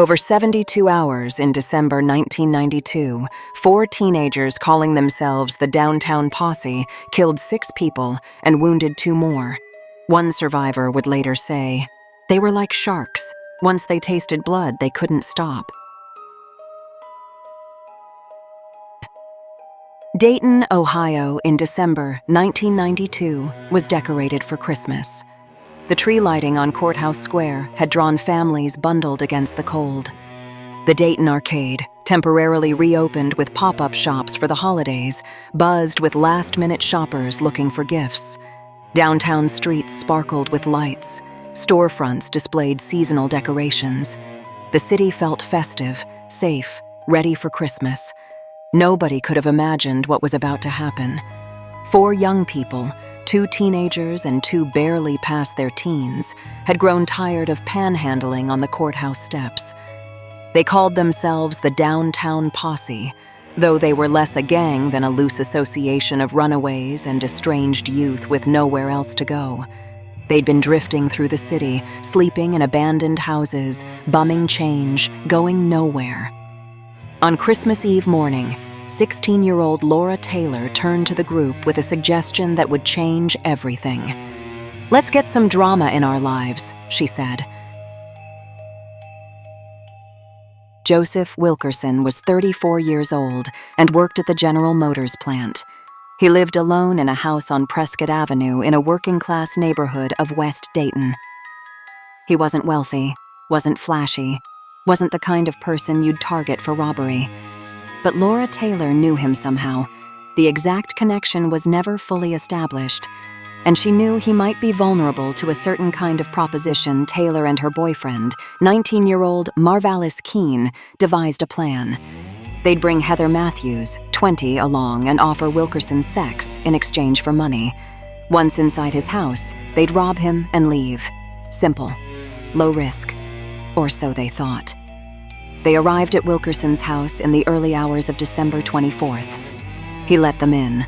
Over 72 hours in December 1992, 4 teenagers calling themselves the Downtown Posse killed 6 people and wounded 2 more. One survivor would later say, "They were like sharks. Once they tasted blood, they couldn't stop." Dayton, Ohio, in December 1992, was decorated for Christmas. The tree lighting on Courthouse Square had drawn families bundled against the cold. The Dayton Arcade, temporarily reopened with pop-up shops for the holidays, buzzed with last-minute shoppers looking for gifts. Downtown streets sparkled with lights. Storefronts displayed seasonal decorations. The city felt festive, safe, ready for Christmas. Nobody could have imagined what was about to happen. 4 young people, 2 teenagers and 2 barely past their teens, had grown tired of panhandling on the courthouse steps. They called themselves the Downtown Posse, though they were less a gang than a loose association of runaways and estranged youth with nowhere else to go. They'd been drifting through the city, sleeping in abandoned houses, bumming change, going nowhere. On Christmas Eve morning, 16-year-old Laura Taylor turned to the group with a suggestion that would change everything. "Let's get some drama in our lives," she said. Joseph Wilkerson was 34 years old and worked at the General Motors plant. He lived alone in a house on Prescott Avenue in a working-class neighborhood of West Dayton. He wasn't wealthy, wasn't flashy, wasn't the kind of person you'd target for robbery. But Laura Taylor knew him somehow. The exact connection was never fully established, and she knew he might be vulnerable to a certain kind of proposition Taylor and her boyfriend, 19-year-old Marvallous Keene, devised a plan. They'd bring Heather Matthews, 20, along and offer Wilkerson sex in exchange for money. Once inside his house, they'd rob him and leave. Simple. Low risk. Or so they thought. They arrived at Wilkerson's house in the early hours of December 24th. He let them in.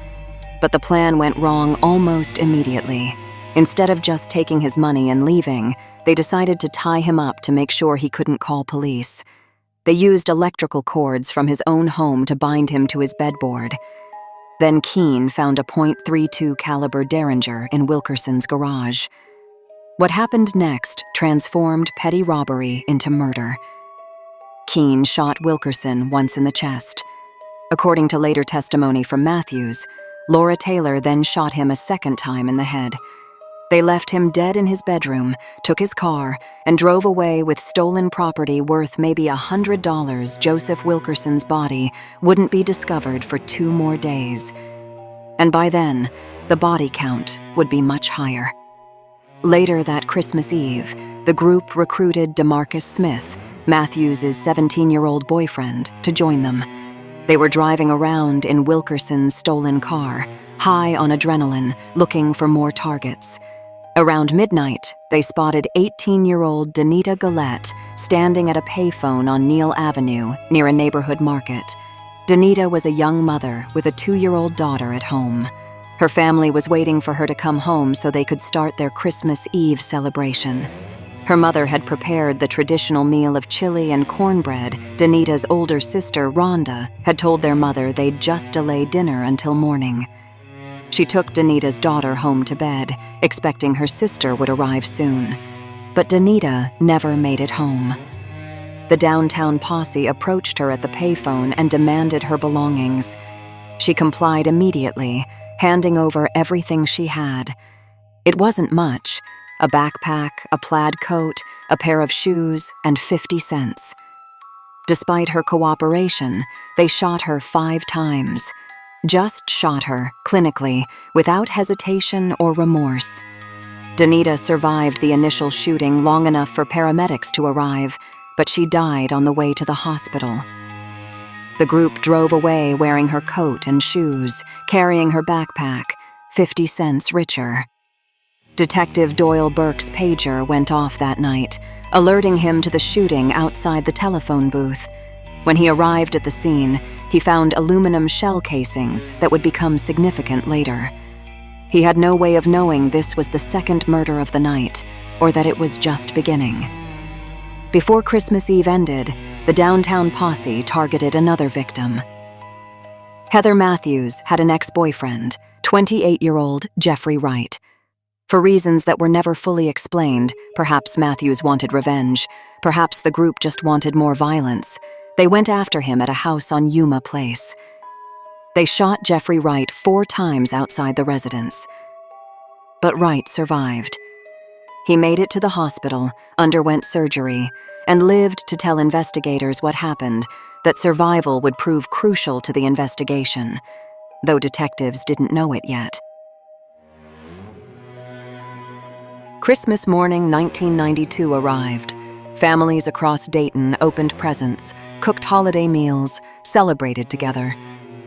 But the plan went wrong almost immediately. Instead of just taking his money and leaving, they decided to tie him up to make sure he couldn't call police. They used electrical cords from his own home to bind him to his bedboard. Then Keene found a .32 caliber Derringer in Wilkerson's garage. What happened next transformed petty robbery into murder. Keene shot Wilkerson once in the chest. According to later testimony from Matthews, Laura Taylor then shot him a second time in the head. They left him dead in his bedroom, took his car, and drove away with stolen property worth maybe $100. Joseph Wilkerson's body wouldn't be discovered for 2 more days. And by then, the body count would be much higher. Later that Christmas Eve, the group recruited DeMarcus Smith, Matthews' 17-year-old boyfriend, to join them. They were driving around in Wilkerson's stolen car, high on adrenaline, looking for more targets. Around midnight, they spotted 18-year-old Danita Gillette standing at a payphone on Neal Avenue near a neighborhood market. Danita was a young mother with a 2-year-old daughter at home. Her family was waiting for her to come home so they could start their Christmas Eve celebration. Her mother had prepared the traditional meal of chili and cornbread. Danita's older sister, Rhonda, had told their mother they'd just delay dinner until morning. She took Danita's daughter home to bed, expecting her sister would arrive soon. But Danita never made it home. The Downtown Posse approached her at the payphone and demanded her belongings. She complied immediately, handing over everything she had. It wasn't much. A backpack, a plaid coat, a pair of shoes, and 50 cents. Despite her cooperation, they shot her 5 times. Just shot her, clinically, without hesitation or remorse. Danita survived the initial shooting long enough for paramedics to arrive, but she died on the way to the hospital. The group drove away wearing her coat and shoes, carrying her backpack, 50 cents richer. Detective Doyle Burke's pager went off that night, alerting him to the shooting outside the telephone booth. When he arrived at the scene, he found aluminum shell casings that would become significant later. He had no way of knowing this was the second murder of the night, or that it was just beginning. Before Christmas Eve ended, the downtown posse targeted another victim. Heather Matthews had an ex-boyfriend, 28-year-old Jeffrey Wright. For reasons that were never fully explained, perhaps Matthews wanted revenge, perhaps the group just wanted more violence, they went after him at a house on Yuma Place. They shot Jeffrey Wright 4 times outside the residence. But Wright survived. He made it to the hospital, underwent surgery, and lived to tell investigators what happened, that survival would prove crucial to the investigation, though detectives didn't know it yet. Christmas morning 1992 arrived. Families across Dayton opened presents, cooked holiday meals, celebrated together.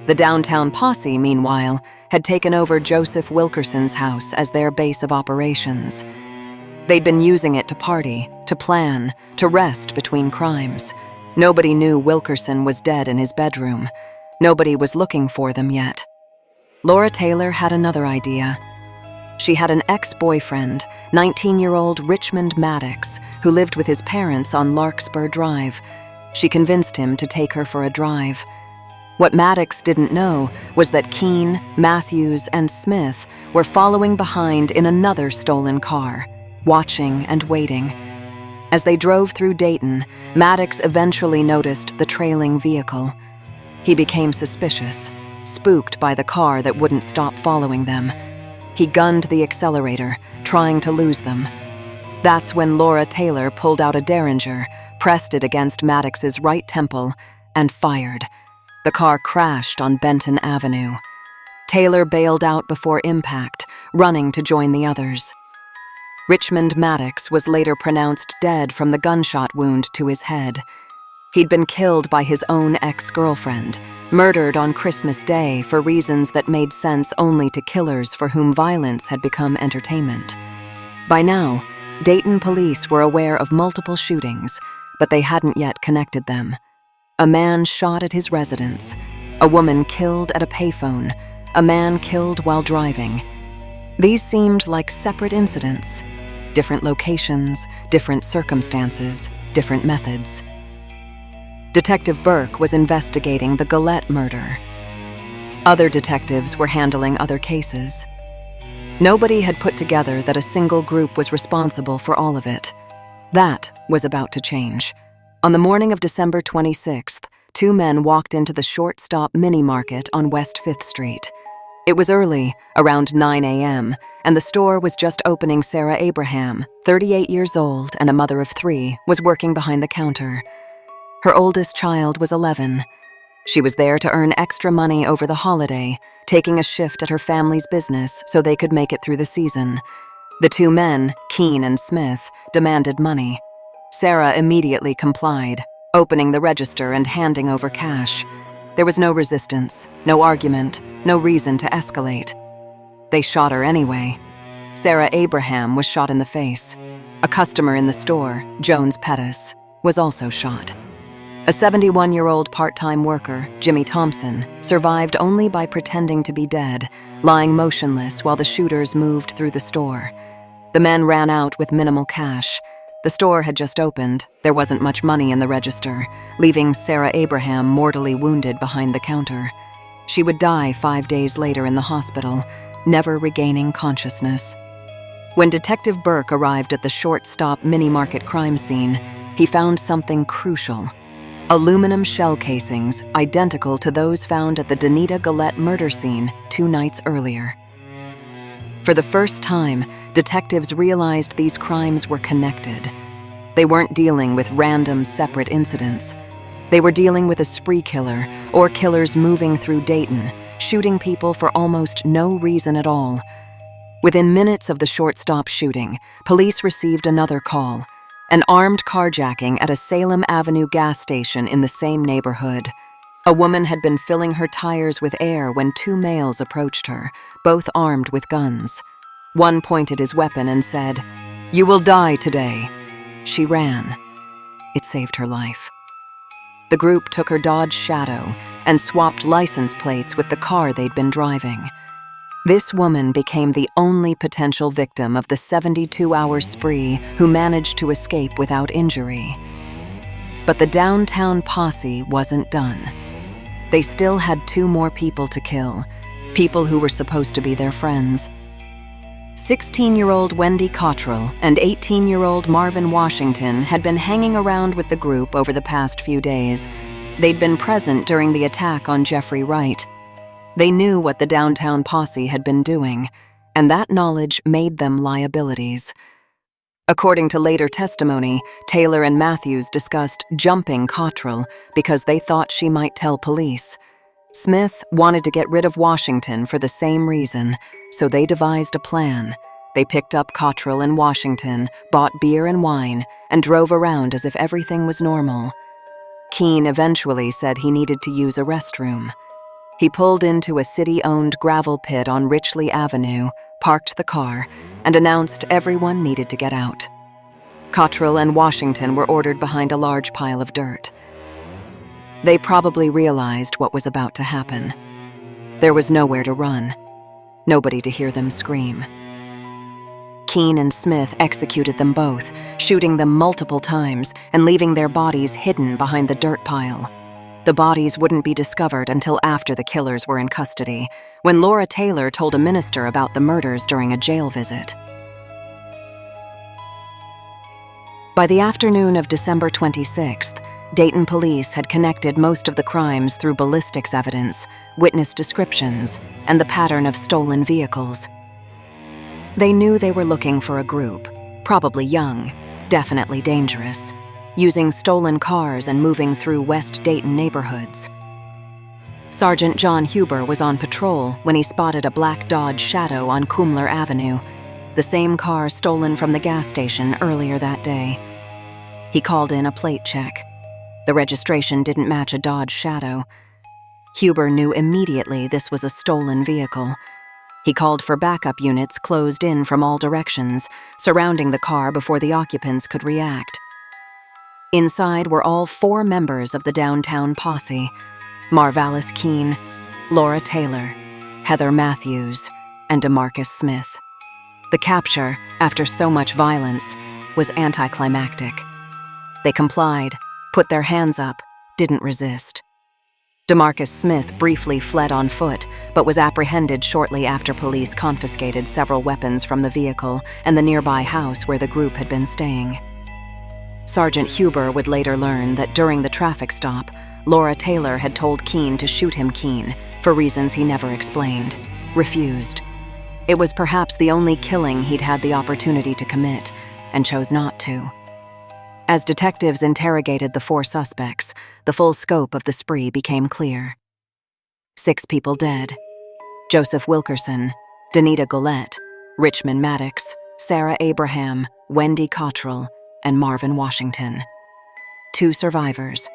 The downtown posse, meanwhile, had taken over Joseph Wilkerson's house as their base of operations. They'd been using it to party, to plan, to rest between crimes. Nobody knew Wilkerson was dead in his bedroom. Nobody was looking for them yet. Laura Taylor had another idea. She had an ex-boyfriend, 19-year-old Richmond Maddox, who lived with his parents on Larkspur Drive. She convinced him to take her for a drive. What Maddox didn't know was that Keene, Matthews, and Smith were following behind in another stolen car, watching and waiting. As they drove through Dayton, Maddox eventually noticed the trailing vehicle. He became suspicious, spooked by the car that wouldn't stop following them. He gunned the accelerator, trying to lose them. That's when Laura Taylor pulled out a Derringer, pressed it against Maddox's right temple, and fired. The car crashed on Benton Avenue. Taylor bailed out before impact, running to join the others. Richmond Maddox was later pronounced dead from the gunshot wound to his head. He'd been killed by his own ex-girlfriend, murdered on Christmas Day for reasons that made sense only to killers for whom violence had become entertainment. By now, Dayton police were aware of multiple shootings, but they hadn't yet connected them. A man shot at his residence, a woman killed at a payphone, a man killed while driving. These seemed like separate incidents, different locations, different circumstances, different methods. Detective Burke was investigating the Gillette murder. Other detectives were handling other cases. Nobody had put together that a single group was responsible for all of it. That was about to change. On the morning of December 26th, 2 men walked into the short-stop mini-market on West 5th Street. It was early, around 9 a.m., and the store was just opening. Sarah Abraham, 38 years old and a mother of 3, was working behind the counter. Her oldest child was 11. She was there to earn extra money over the holiday, taking a shift at her family's business so they could make it through the season. The 2 men, Keene and Smith, demanded money. Sarah immediately complied, opening the register and handing over cash. There was no resistance, no argument, no reason to escalate. They shot her anyway. Sarah Abraham was shot in the face. A customer in the store, Jones Pettis, was also shot. A 71-year-old part-time worker, Jimmy Thompson, survived only by pretending to be dead, lying motionless while the shooters moved through the store. The men ran out with minimal cash. The store had just opened. There wasn't much money in the register, leaving Sarah Abraham mortally wounded behind the counter. She would die 5 days later in the hospital, never regaining consciousness. When Detective Burke arrived at the short-stop mini-market crime scene, he found something crucial. Aluminum shell casings identical to those found at the Danita Gillette murder scene 2 nights earlier. For the first time, detectives realized these crimes were connected. They weren't dealing with random, separate incidents. They were dealing with a spree killer or killers moving through Dayton, shooting people for almost no reason at all. Within minutes of the short-stop shooting, police received another call. An armed carjacking at a Salem Avenue gas station in the same neighborhood. A woman had been filling her tires with air when 2 males approached her, both armed with guns. One pointed his weapon and said, "You will die today." She ran. It saved her life. The group took her Dodge Shadow and swapped license plates with the car they'd been driving. This woman became the only potential victim of the 72-hour spree who managed to escape without injury. But the downtown posse wasn't done. They still had 2 more people to kill, people who were supposed to be their friends. 16-year-old Wendy Cottrell and 18-year-old Marvin Washington had been hanging around with the group over the past few days. They'd been present during the attack on Jeffrey Wright. They knew what the downtown posse had been doing, and that knowledge made them liabilities. According to later testimony, Taylor and Matthews discussed jumping Cottrell because they thought she might tell police. Smith wanted to get rid of Washington for the same reason, so they devised a plan. They picked up Cottrell and Washington, bought beer and wine, and drove around as if everything was normal. Keene eventually said he needed to use a restroom. He pulled into a city-owned gravel pit on Richley Avenue, parked the car, and announced everyone needed to get out. Cottrell and Washington were ordered behind a large pile of dirt. They probably realized what was about to happen. There was nowhere to run, nobody to hear them scream. Keene and Smith executed them both, shooting them multiple times and leaving their bodies hidden behind the dirt pile. The bodies wouldn't be discovered until after the killers were in custody, when Laura Taylor told a minister about the murders during a jail visit. By the afternoon of December 26th, Dayton police had connected most of the crimes through ballistics evidence, witness descriptions, and the pattern of stolen vehicles. They knew they were looking for a group, probably young, definitely dangerous, using stolen cars and moving through West Dayton neighborhoods. Sergeant John Huber was on patrol when he spotted a black Dodge Shadow on Kumler Avenue, the same car stolen from the gas station earlier that day. He called in a plate check. The registration didn't match a Dodge Shadow. Huber knew immediately this was a stolen vehicle. He called for backup units closed in from all directions, surrounding the car before the occupants could react. Inside were all 4 members of the downtown posse: Marvallous Keene, Laura Taylor, Heather Matthews, and DeMarcus Smith. The capture, after so much violence, was anticlimactic. They complied, put their hands up, didn't resist. DeMarcus Smith briefly fled on foot, but was apprehended shortly after police confiscated several weapons from the vehicle and the nearby house where the group had been staying. Sergeant Huber would later learn that during the traffic stop, Laura Taylor had told Keene to shoot him Keene, for reasons he never explained, refused. It was perhaps the only killing he'd had the opportunity to commit, and chose not to. As detectives interrogated the 4 suspects, the full scope of the spree became clear. 6 people dead: Joseph Wilkerson, Danita Golette, Richmond Maddox, Sarah Abraham, Wendy Cottrell, and Marvin Washington. 2 survivors: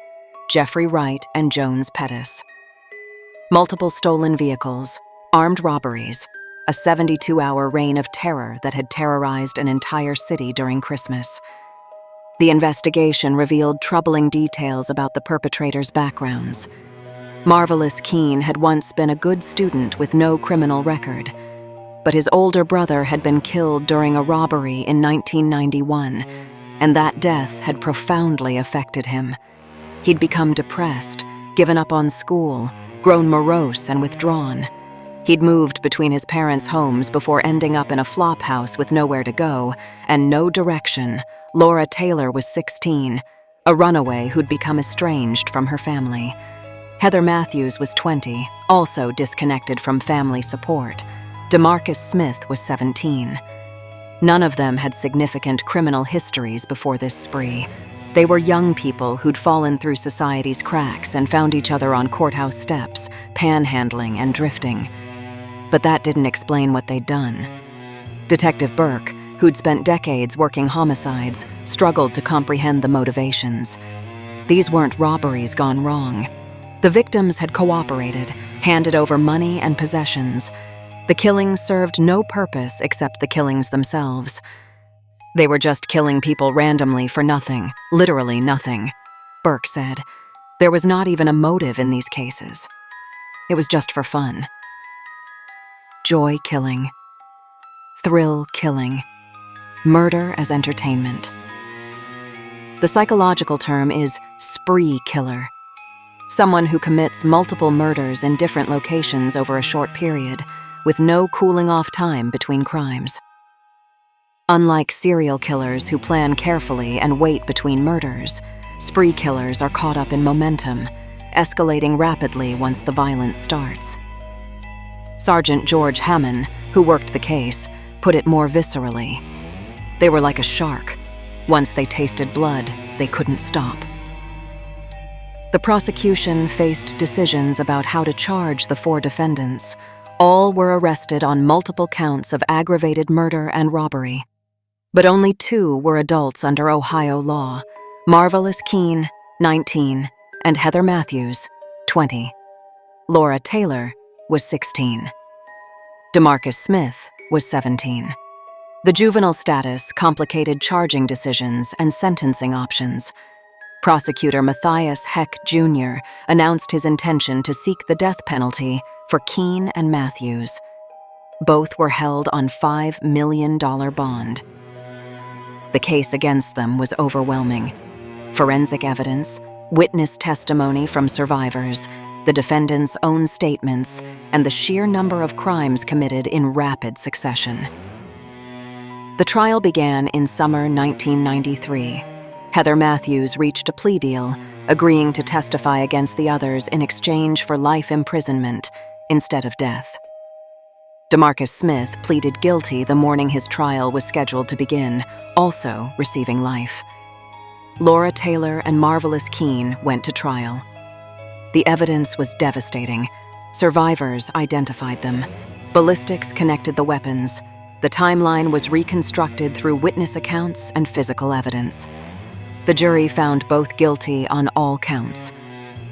Jeffrey Wright and Jones Pettis. Multiple stolen vehicles, armed robberies, a 72-hour reign of terror that had terrorized an entire city during Christmas. The investigation revealed troubling details about the perpetrators' backgrounds. Marvallous Keene had once been a good student with no criminal record, but his older brother had been killed during a robbery in 1991, and that death had profoundly affected him. He'd become depressed, given up on school, grown morose and withdrawn. He'd moved between his parents' homes before ending up in a flop house with nowhere to go and no direction. Laura Taylor was 16, a runaway who'd become estranged from her family. Heather Matthews was 20, also disconnected from family support. DeMarcus Smith was 17. None of them had significant criminal histories before this spree. They were young people who'd fallen through society's cracks and found each other on courthouse steps, panhandling and drifting. But that didn't explain what they'd done. Detective Burke, who'd spent decades working homicides, struggled to comprehend the motivations. These weren't robberies gone wrong. The victims had cooperated, handed over money and possessions. The killings served no purpose except the killings themselves. They were just killing people randomly for nothing, literally nothing. Burke said, there was not even a motive in these cases. It was just for fun. Joy killing. Thrill killing. Murder as entertainment. The psychological term is spree killer, someone who commits multiple murders in different locations over a short period, with no cooling-off time between crimes. Unlike serial killers who plan carefully and wait between murders, spree killers are caught up in momentum, escalating rapidly once the violence starts. Sergeant George Hammond, who worked the case, put it more viscerally. They were like a shark. Once they tasted blood, they couldn't stop. The prosecution faced decisions about how to charge the 4 defendants. All were arrested on multiple counts of aggravated murder and robbery. But only 2 were adults under Ohio law: Marvallous Keene, 19, and Heather Matthews, 20. Laura Taylor was 16. DeMarcus Smith was 17. The juvenile status complicated charging decisions and sentencing options. Prosecutor Matthias Heck, Jr. announced his intention to seek the death penalty for Keene and Matthews. Both were held on $5 million bond. The case against them was overwhelming. Forensic evidence, witness testimony from survivors, the defendants' own statements, and the sheer number of crimes committed in rapid succession. The trial began in summer 1993. Heather Matthews reached a plea deal, agreeing to testify against the others in exchange for life imprisonment instead of death. DeMarcus Smith pleaded guilty the morning his trial was scheduled to begin, also receiving life. Laura Taylor and Marvallous Keene went to trial. The evidence was devastating. Survivors identified them. Ballistics connected the weapons. The timeline was reconstructed through witness accounts and physical evidence. The jury found both guilty on all counts.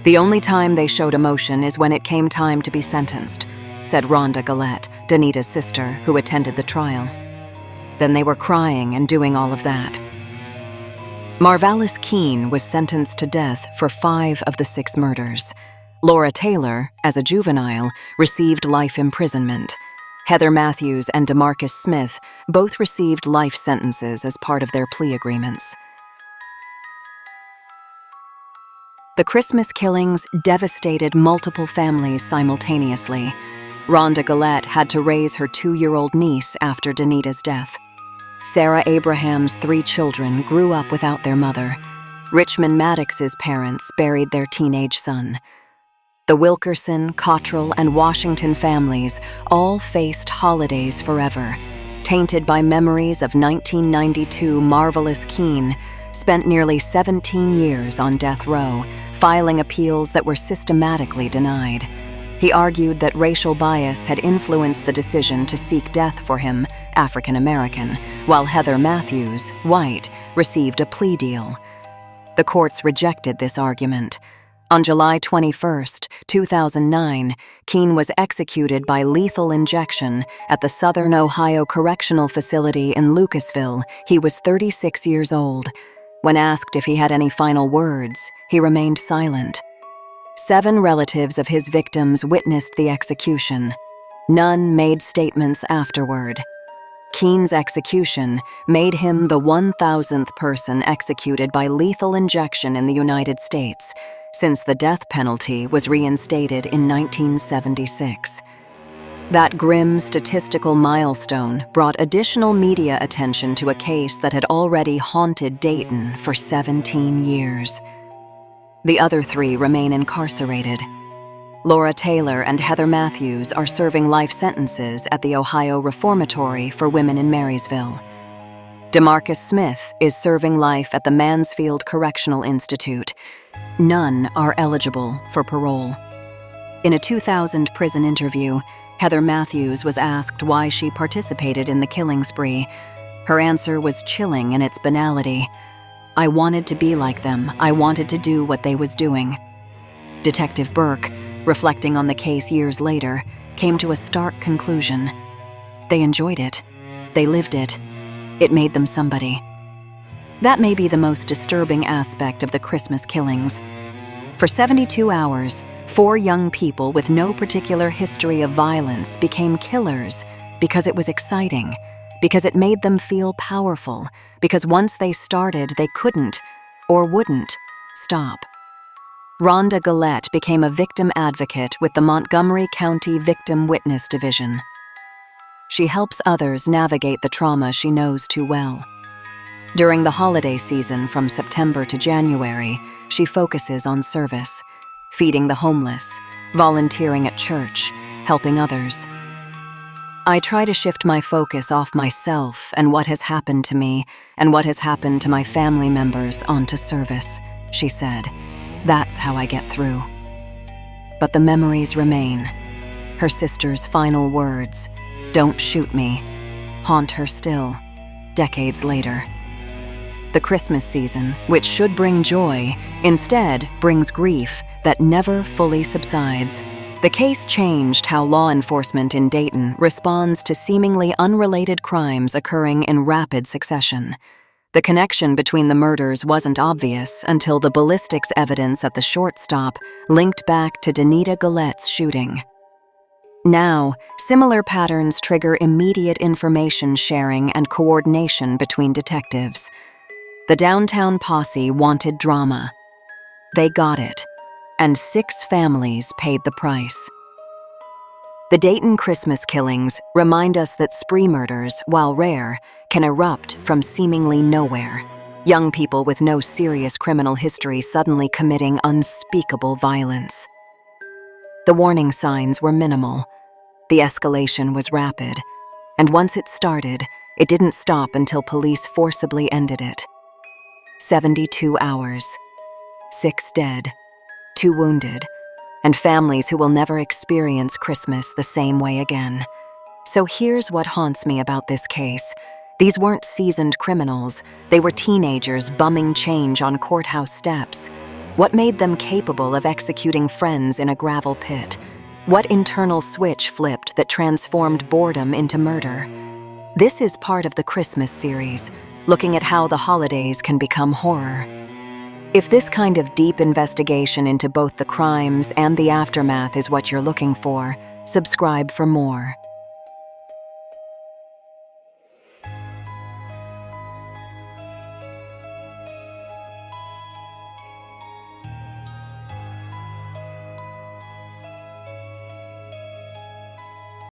The only time they showed emotion is when it came time to be sentenced, said Rhonda Gillette, Danita's sister, who attended the trial. Then they were crying and doing all of that. Marvallous Keene was sentenced to death for 5 of the 6 murders. Laura Taylor, as a juvenile, received life imprisonment. Heather Matthews and DeMarcus Smith both received life sentences as part of their plea agreements. The Christmas killings devastated multiple families simultaneously. Rhonda Gillette had to raise her 2-year-old niece after Danita's death. Sarah Abraham's 3 children grew up without their mother. Richmond Maddox's parents buried their teenage son. The Wilkerson, Cottrell, and Washington families all faced holidays forever, tainted by memories of 1992. Marvallous Keene spent nearly 17 years on death row, filing appeals that were systematically denied. He argued that racial bias had influenced the decision to seek death for him, African American, while Heather Matthews, white, received a plea deal. The courts rejected this argument. On July 21, 2009, Keene was executed by lethal injection at the Southern Ohio Correctional Facility in Lucasville. He was 36 years old. When asked if he had any final words, he remained silent. 7 relatives of his victims witnessed the execution. None made statements afterward. Keene's execution made him the 1,000th person executed by lethal injection in the United States, since the death penalty was reinstated in 1976. That grim statistical milestone brought additional media attention to a case that had already haunted Dayton for 17 years. The other 3 remain incarcerated. Laura Taylor and Heather Matthews are serving life sentences at the Ohio Reformatory for Women in Marysville. DeMarcus Smith is serving life at the Mansfield Correctional Institute. None are eligible for parole. In a 2000 prison interview, Heather Matthews was asked why she participated in the killing spree. Her answer was chilling in its banality. "I wanted to be like them. I wanted to do what they was doing." Detective Burke, reflecting on the case years later, came to a stark conclusion. They enjoyed it. They lived it. It made them somebody. That may be the most disturbing aspect of the Christmas killings. For 72 hours, 4 young people with no particular history of violence became killers because it was exciting, because it made them feel powerful, because once they started, they couldn't, or wouldn't, stop. Rhonda Gillette became a victim advocate with the Montgomery County Victim Witness Division. She helps others navigate the trauma she knows too well. During the holiday season from September to January, she focuses on service, feeding the homeless, volunteering at church, helping others. I try to shift my focus off myself and what has happened to me and what has happened to my family members onto service, she said. That's how I get through. But the memories remain. Her sister's final words, "Don't shoot me," haunt her still, decades later. The Christmas season, which should bring joy, instead brings grief that never fully subsides. The case changed how law enforcement in Dayton responds to seemingly unrelated crimes occurring in rapid succession. The connection between the murders wasn't obvious until the ballistics evidence at the short stop linked back to Danita Gillette's shooting. Now, similar patterns trigger immediate information sharing and coordination between detectives. The downtown posse wanted drama. They got it, and 6 families paid the price. The Dayton Christmas killings remind us that spree murders, while rare, can erupt from seemingly nowhere. Young people with no serious criminal history suddenly committing unspeakable violence. The warning signs were minimal. The escalation was rapid, and once it started, it didn't stop until police forcibly ended it. 72 hours, 6 dead, 2 wounded, and families who will never experience Christmas the same way again. So here's what haunts me about this case. These weren't seasoned criminals. They were teenagers bumming change on courthouse steps. What made them capable of executing friends in a gravel pit? What internal switch flipped that transformed boredom into murder? This is part of the Christmas series, looking at how the holidays can become horror. If this kind of deep investigation into both the crimes and the aftermath is what you're looking for, subscribe for more.